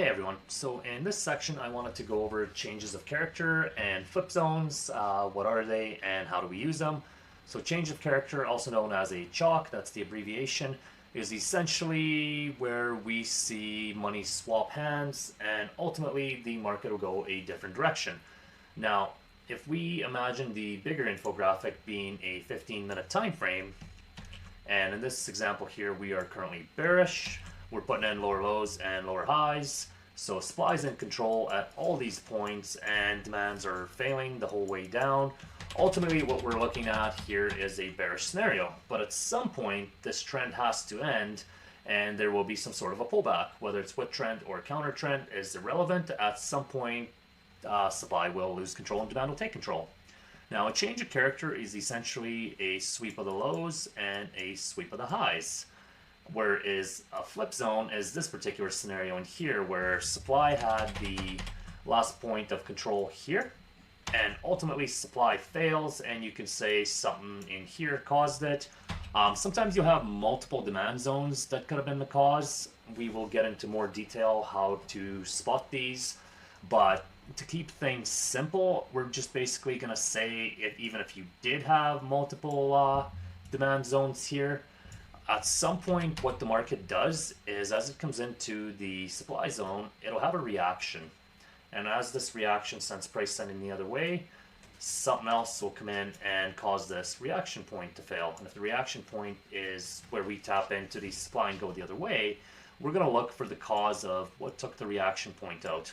Hey everyone, so in this section I wanted to go over changes of character and flip zones, what are they and how do we use them. So change of character, also known as a CHOC, that's the abbreviation, is essentially where we see money swap hands and ultimately the market will go a different direction. Now, if we imagine the bigger infographic being a 15-minute time frame, and in this example here we are currently bearish, we're putting in lower lows and lower highs. So supply's in control at all these points and demands are failing the whole way down. Ultimately what we're looking at here is a bearish scenario, but at some point this trend has to end and there will be some sort of a pullback. Whether it's with trend or counter trend is irrelevant. At some point supply will lose control and demand will take control. Now a change of character is essentially a sweep of the lows and a sweep of the highs. Whereas a flip zone is this particular scenario in here where supply had the last point of control here and ultimately supply fails and you can say something in here caused it. Sometimes you'll have multiple demand zones that could have been the cause. We will get into more detail how to spot these, but to keep things simple, we're just basically going to say even if you did have multiple demand zones here, at some point what the market does is as it comes into the supply zone, it'll have a reaction. And as this reaction sends price sending the other way, something else will come in and cause this reaction point to fail. And if the reaction point is where we tap into the supply and go the other way, we're going to look for the cause of what took the reaction point out.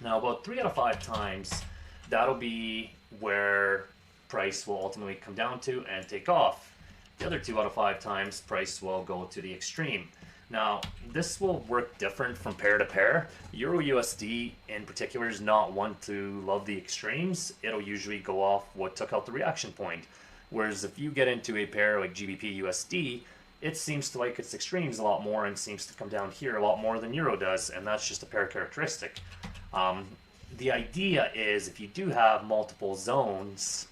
Now about 3 out of 5 times, that'll be where price will ultimately come down to and take off. The other 2 out of 5 times, price will go to the extreme. Now, this will work different from pair to pair. Euro USD in particular is not one to love the extremes. It'll usually go off what took out the reaction point. Whereas if you get into a pair like GBP USD, it seems to like its extremes a lot more and seems to come down here a lot more than Euro does, and that's just a pair characteristic. The idea is if you do have multiple zones,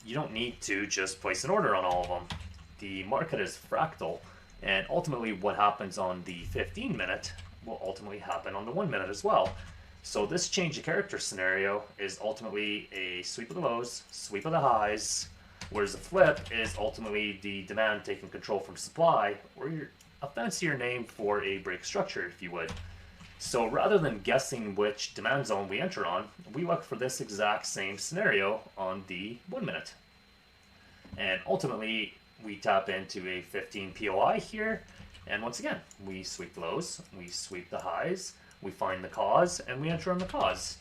you don't need to just place an order on all of them. The market is fractal, and ultimately what happens on the 15-minute will ultimately happen on the 1-minute as well. So this change of character scenario is ultimately a sweep of the lows, sweep of the highs, whereas the flip is ultimately the demand taking control from supply, or a fancier name for a break structure, if you would. So rather than guessing which demand zone we enter on, we look for this exact same scenario on the 1-minute. And ultimately, we tap into a 15 POI here, and once again, we sweep the lows, we sweep the highs, we find the cause, and we enter on the cause.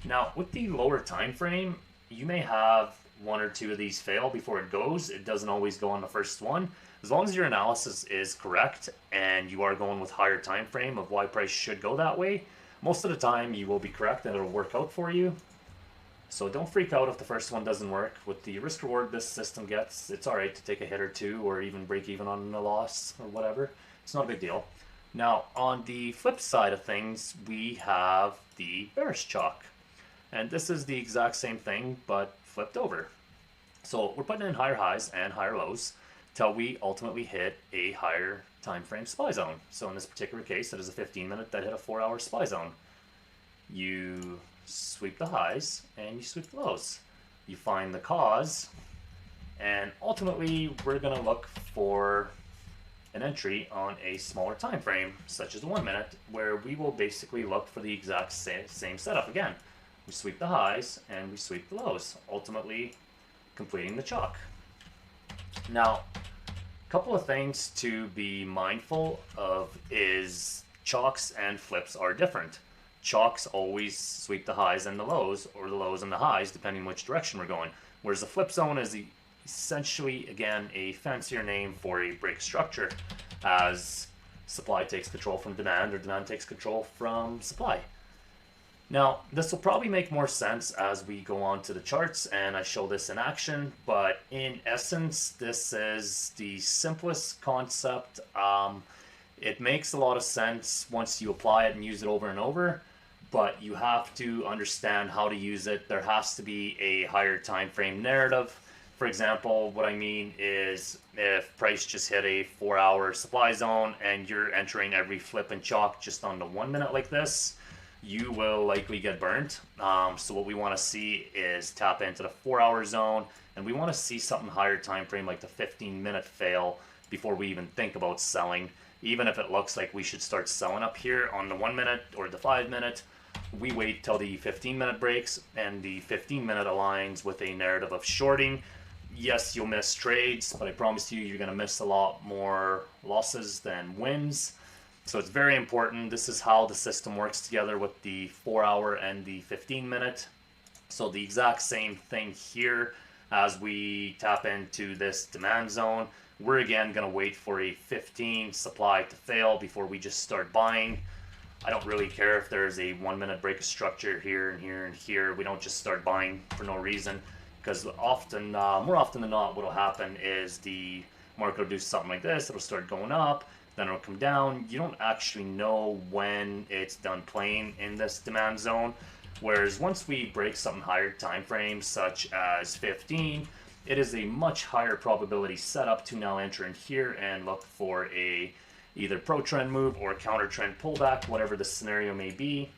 Now, with the lower time frame, you may have 1 or 2 of these fail before it goes. It doesn't always go on the first one. As long as your analysis is correct and you are going with higher time frame of why price should go that way, most of the time you will be correct and it'll work out for you. So don't freak out if the first one doesn't work. With the risk reward this system gets, it's alright to take a hit or 2 or even break even on a loss or whatever. It's not a big deal. Now on the flip side of things, we have the bearish CHOC. And this is the exact same thing but flipped over. So we're putting in higher highs and higher lows till we ultimately hit a higher time frame supply zone. So in this particular case, it is a 15-minute that hit a 4-hour supply zone. You sweep the highs and you sweep the lows. You find the cause, and ultimately we're going to look for an entry on a smaller time frame, such as the 1-minute, where we will basically look for the exact same setup again. We sweep the highs and we sweep the lows, ultimately completing the CHOC. Now, a couple of things to be mindful of is CHOCs and flips are different. CHOCs always sweep the highs and the lows, or the lows and the highs, depending which direction we're going. Whereas the flip zone is essentially, again, a fancier name for a break structure, as supply takes control from demand, or demand takes control from supply. Now, this will probably make more sense as we go on to the charts and I show this in action, but in essence, this is the simplest concept. It makes a lot of sense once you apply it and use it over and over, but you have to understand how to use it. There has to be a higher time frame narrative For example, what I mean is if price just hit a 4-hour supply zone and you're entering every flip and chalk just on the 1 minute like this, you will likely get burnt. So what we want to see is tap into the 4-hour zone, and we want to see something higher time frame like the 15-minute fail before we even think about selling. Even if it looks like we should start selling up here on the 1 minute or the 5 minute, we wait till the 15-minute breaks, and the 15-minute aligns with a narrative of shorting. Yes, you'll miss trades, but I promise you, you're going to miss a lot more losses than wins. So it's very important. This is how the system works together with the 4-hour and the 15-minute. So the exact same thing here as we tap into this demand zone. We're again going to wait for a 15 supply to fail before we just start buying. I don't really care if there's a 1 minute break of structure here and here and here. We don't just start buying for no reason. Because often, more often than not, what will happen is the market will do something like this. It'll start going up, then it'll come down. You don't actually know when it's done playing in this demand zone. Whereas once we break some higher time frames, such as 15, it is a much higher probability setup to now enter in here and look for a either pro trend move or counter trend pullback, whatever the scenario may be.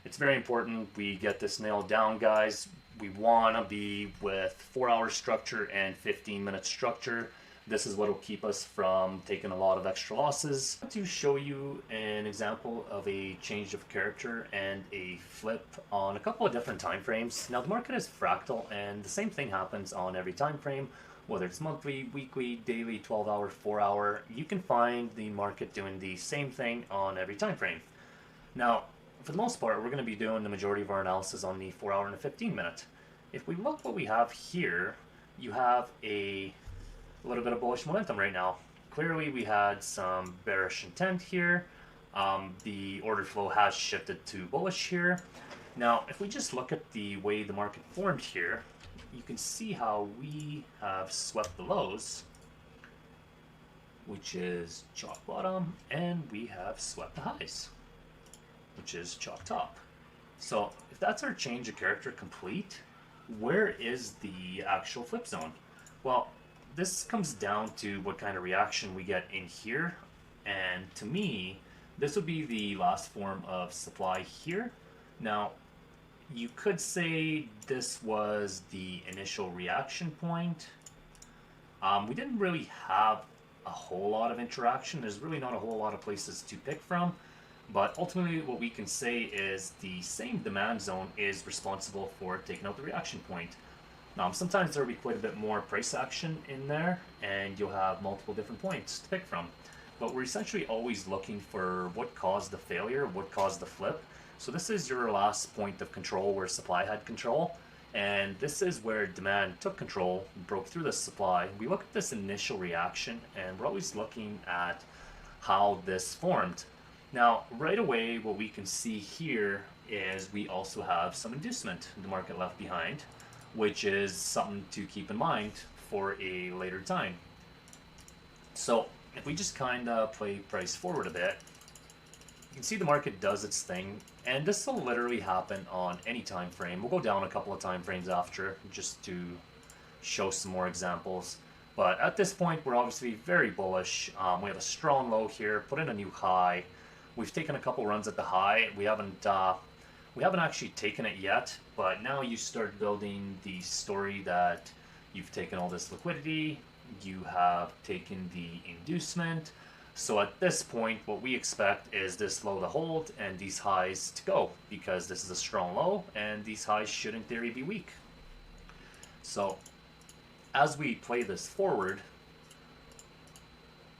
It's very important we get this nailed down, guys. We want to be with 4-hour structure and 15-minute structure. This is what will keep us from taking a lot of extra losses. I want to show you an example of a change of character and a flip on a couple of different time frames. Now the market is fractal, and the same thing happens on every time frame, whether it's monthly, weekly, daily, 12-hour, 4-hour. You can find the market doing the same thing on every time frame. Now, for the most part, we're going to be doing the majority of our analysis on the 4-hour and the 15-minute. If we look what we have here, you have a little bit of bullish momentum right now. Clearly, we had some bearish intent here. The order flow has shifted to bullish here. Now, if we just look at the way the market formed here, you can see how we have swept the lows, which is chalk bottom, and we have swept the highs, which is chalk top. So if that's our change of character complete, where is the actual flip zone? Well, this comes down to what kind of reaction we get in here. And to me, this would be the last form of supply here. Now, you could say this was the initial reaction point. We didn't really have a whole lot of interaction. There's really not a whole lot of places to pick from. But ultimately, what we can say is the same demand zone is responsible for taking out the reaction point. Sometimes there will be quite a bit more price action in there, and you'll have multiple different points to pick from. But we're essentially always looking for what caused the failure, what caused the flip. So this is your last point of control where supply had control. And this is where demand took control, broke through the supply. We look at this initial reaction, and we're always looking at how this formed. Now, right away, what we can see here is we also have some inducement the market left behind, which is something to keep in mind for a later time. So if we just kind of play price forward a bit, you can see the market does its thing, and this will literally happen on any time frame. We'll go down a couple of time frames after just to show some more examples. But at this point, we're obviously very bullish. We have a strong low here, put in a new high. We've taken a couple runs at the high. We haven't actually taken it yet, but now you start building the story that you've taken all this liquidity, you have taken the inducement. So at this point, what we expect is this low to hold and these highs to go, because this is a strong low and these highs should in theory be weak. So as we play this forward,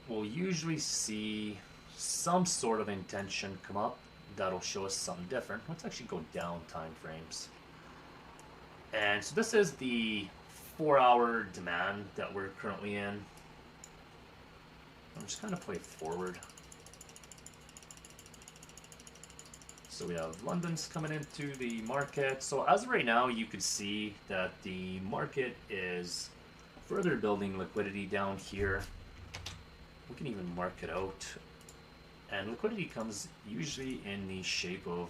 we'll usually see some sort of intention come up that'll show us something different. Let's actually go down time frames. And so this is the 4-hour demand that we're currently in. I'm just kind of play forward. So we have London's coming into the market. So as of right now, you could see that the market is further building liquidity down here. We can even mark it out. And liquidity comes usually in the shape of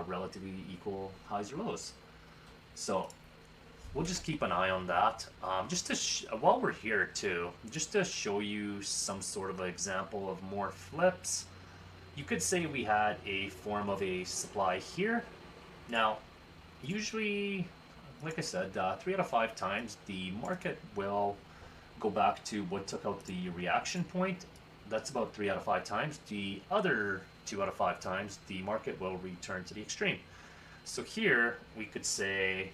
relatively equal highs or lows. So we'll just keep an eye on that. Just to while we're here too, just to show you some sort of an example of more flips, you could say we had a form of a supply here. Now, usually, like I said, 3 out of 5 times the market will go back to what took out the reaction point. That's about 3 out of 5 times. The other 2 out of 5 times, the market will return to the extreme. So here we could say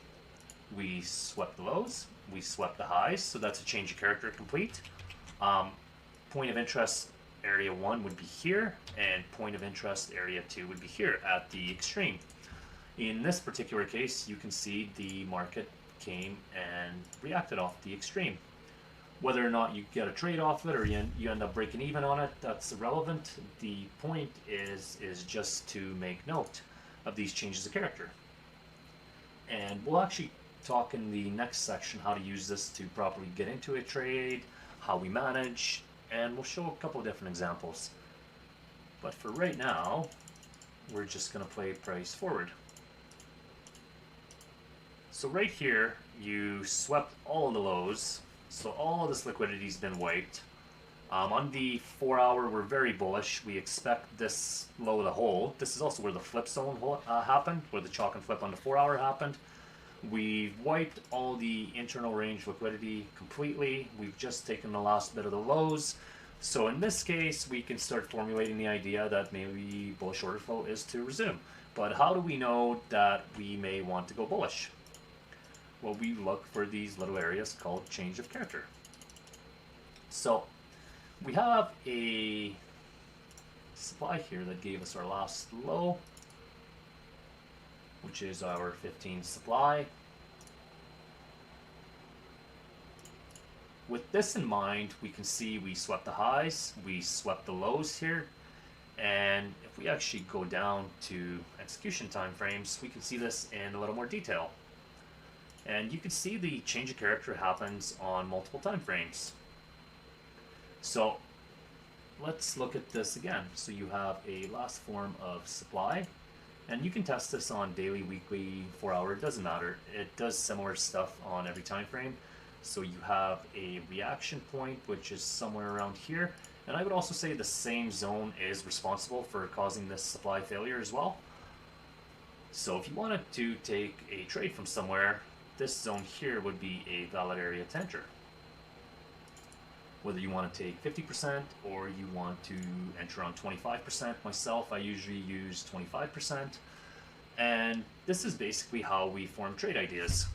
we swept the lows, we swept the highs, so that's a change of character complete. Point of interest area 1 would be here, and point of interest area 2 would be here at the extreme. In this particular case, you can see the market came and reacted off the extreme. Whether or not you get a trade off of it or you end up breaking even on it, that's irrelevant. The point is just to make note of these changes of character. And we'll actually talk in the next section how to use this to properly get into a trade, how we manage, and we'll show a couple of different examples. But for right now, we're just going to play price forward. So right here, you swept all of the lows, so all of this liquidity's been wiped. On the 4 hour, we're very bullish. We expect this low to hold. This is also where the flip zone happened, where the CHOC and FLIP on the 4 hour happened. We've wiped all the internal range liquidity completely. We've just taken the last bit of the lows. So in this case, we can start formulating the idea that maybe bullish order flow is to resume. But how do we know that we may want to go bullish? Well, we look for these little areas called change of character. So we have a supply here that gave us our last low, which is our 15 supply. With this in mind, we can see we swept the highs, we swept the lows here, and if we actually go down to execution time frames, we can see this in a little more detail. And you can see the change of character happens on multiple time frames. So let's look at this again. So you have a last form of supply, and you can test this on daily, weekly, 4 hour, it doesn't matter. It does similar stuff on every time frame. So you have a reaction point, which is somewhere around here. And I would also say the same zone is responsible for causing this supply failure as well. So if you wanted to take a trade from somewhere, this zone here would be a valid area to enter. Whether you want to take 50% or you want to enter on 25%. Myself, I usually use 25%. And this is basically how we form trade ideas.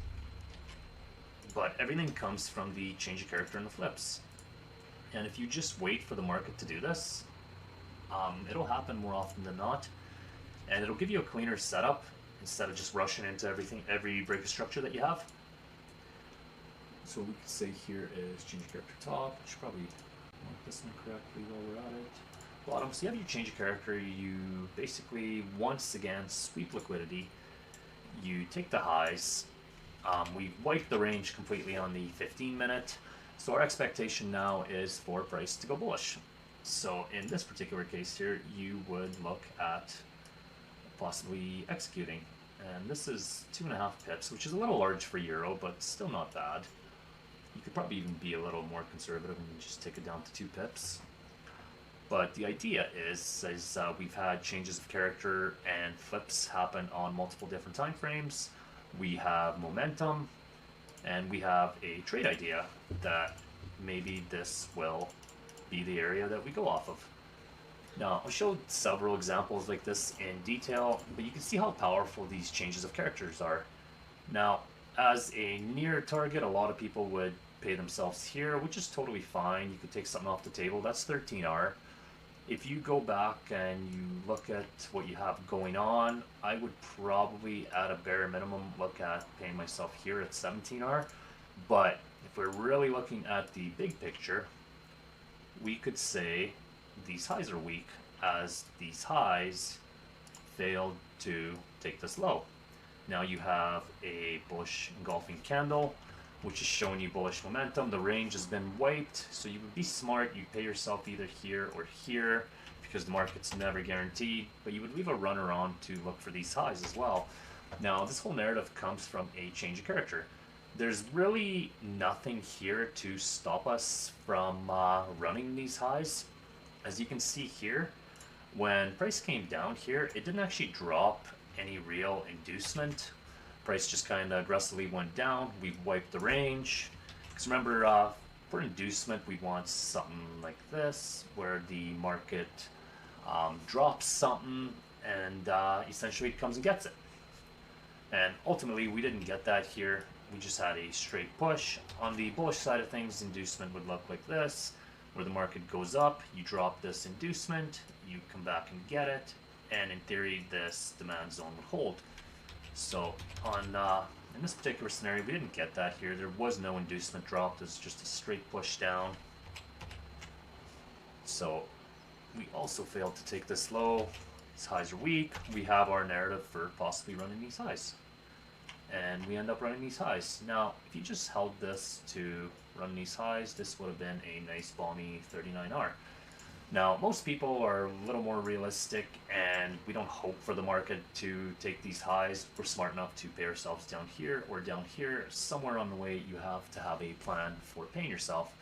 But everything comes from the change of character and the flips. And if you just wait for the market to do this, it'll happen more often than not. And it'll give you a cleaner setup instead of just rushing into every break of structure that you have. So we could say here is change of character top. I should probably mark this one correctly while we're at it. Bottom. So you have your change of character. You basically once again sweep liquidity. You take the highs. We wiped the range completely on the 15-minute. So our expectation now is for price to go bullish. So in this particular case here, you would look at possibly executing. And this is 2.5 pips, which is a little large for Euro, but still not bad. You could probably even be a little more conservative and just take it down to 2 pips. But the idea is we've had changes of character and flips happen on multiple different time frames. We have momentum, and we have a trade idea that maybe this will be the area that we go off of. Now, I'll show several examples like this in detail, but you can see how powerful these changes of characters are. Now, as a near target, a lot of people would pay themselves here, which is totally fine. You could take something off the table. That's 13R. If you go back and you look at what you have going on, I would probably, at a bare minimum, look at paying myself here at 17R. But if we're really looking at the big picture, we could say these highs are weak, as these highs failed to take this low. Now you have a bullish engulfing candle, which is showing you bullish momentum. The range has been wiped, so you would be smart. You pay yourself either here or here, because the market's never guaranteed, but you would leave a runner on to look for these highs as well. Now, this whole narrative comes from a change of character. There's really nothing here to stop us from running these highs. As you can see here, when price came down here, it didn't actually drop any real inducement. Price just kind of aggressively went down. We wiped the range. Because remember, for inducement, we want something like this, where the market drops something and essentially it comes and gets it. And ultimately, we didn't get that here. We just had a straight push. On the bullish side of things, inducement would look like this, where the market goes up, you drop this inducement, you come back and get it, and in theory, this demand zone would hold. So on in this particular scenario, we didn't get that here. There was no inducement drop. There's just a straight push down. So we also failed to take this low. These highs are weak. We have our narrative for possibly running these highs. And we end up running these highs. Now, if you just held this to run these highs, this would have been a nice balmy 39R. Now, most people are a little more realistic, and we don't hope for the market to take these highs. We're smart enough to pay ourselves down here or down here. Somewhere on the way, you have to have a plan for paying yourself.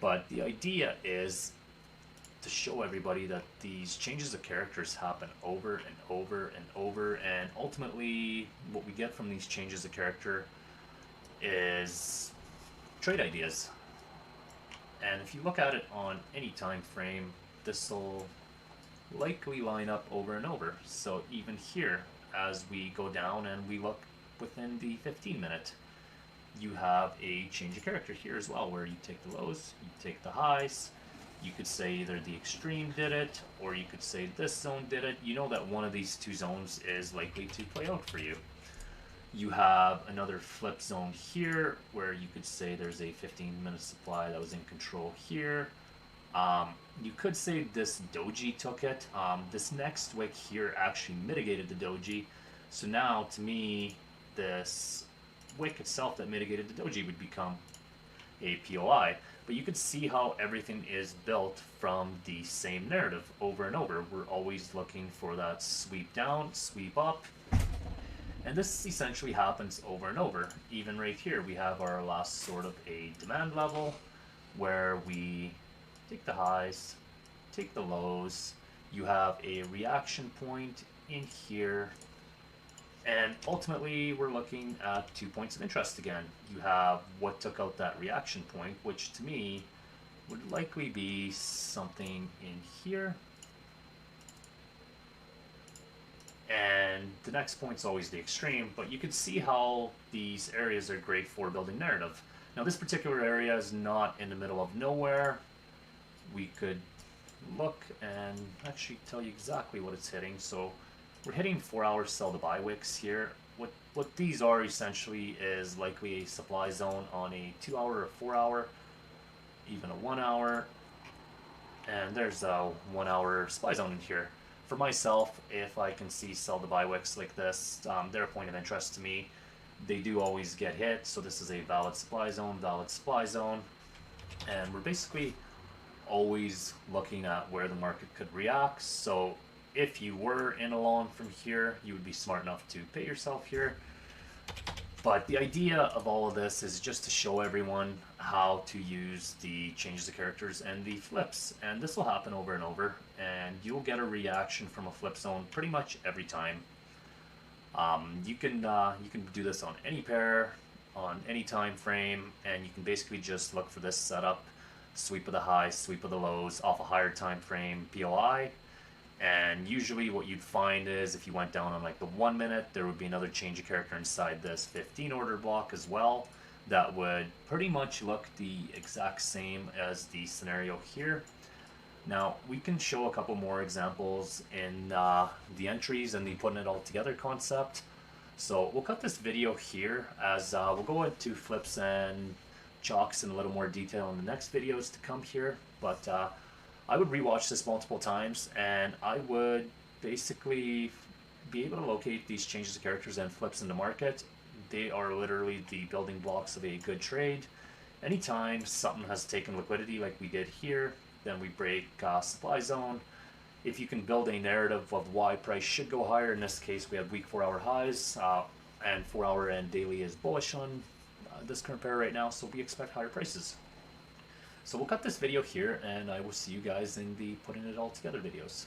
But the idea is to show everybody that these changes of characters happen over and over and over, and ultimately what we get from these changes of character is trade ideas. And if you look at it on any time frame, this will likely line up over and over. So even here, as we go down and we look within the 15-minute, you have a change of character here as well, where you take the lows, you take the highs. You could say either the extreme did it, or you could say this zone did it. You know that one of these two zones is likely to play out for you. You have another flip zone here, where you could say there's a 15-minute supply that was in control here. You could say this doji took it. This next wick here actually mitigated the doji. So now, to me, this wick itself that mitigated the doji would become a POI. But you could see how everything is built from the same narrative over and over. We're always looking for that sweep down, sweep up. And this essentially happens over and over. Even right here, we have our last sort of a demand level where we take the highs, take the lows. You have a reaction point in here. And ultimately, we're looking at 2 points of interest again. You have what took out that reaction point, which to me would likely be something in here. And the next point's always the extreme, but you can see how these areas are great for building narrative. Now, this particular area is not in the middle of nowhere. We could look and actually tell you exactly what it's hitting. So we're hitting 4-hour sell to buy wicks here. What these are essentially is likely a supply zone on a 2-hour or 4-hour, even a 1-hour, and there's a 1-hour supply zone in here. For myself, if I can see sell to buy wicks like this, they're a point of interest to me. They do always get hit, so this is a valid supply zone, and we're basically always looking at where the market could react. So if you were in a long from here, you would be smart enough to pay yourself here. But the idea of all of this is just to show everyone how to use the changes of characters and the flips. And this will happen over and over, and you'll get a reaction from a flip zone pretty much every time. You can do this on any pair, on any time frame, and you can basically just look for this setup, sweep of the highs, sweep of the lows off a higher time frame POI. And usually what you'd find is if you went down on like the 1 minute, there would be another change of character inside this 15 order block as well that would pretty much look the exact same as the scenario here. Now we can show a couple more examples in the entries and the putting it all together concept. So we'll cut this video here as we'll go into flips and CHOCs in a little more detail in the next videos to come here. But I would rewatch this multiple times, and I would basically be able to locate these changes of characters and flips in the market. They are literally the building blocks of a good trade. Anytime something has taken liquidity like we did here, then we break supply zone. If you can build a narrative of why price should go higher, in this case we have weak 4-hour highs, and 4-hour and daily is bullish on this current pair right now, so we expect higher prices. So we'll cut this video here, and I will see you guys in the putting it all together videos.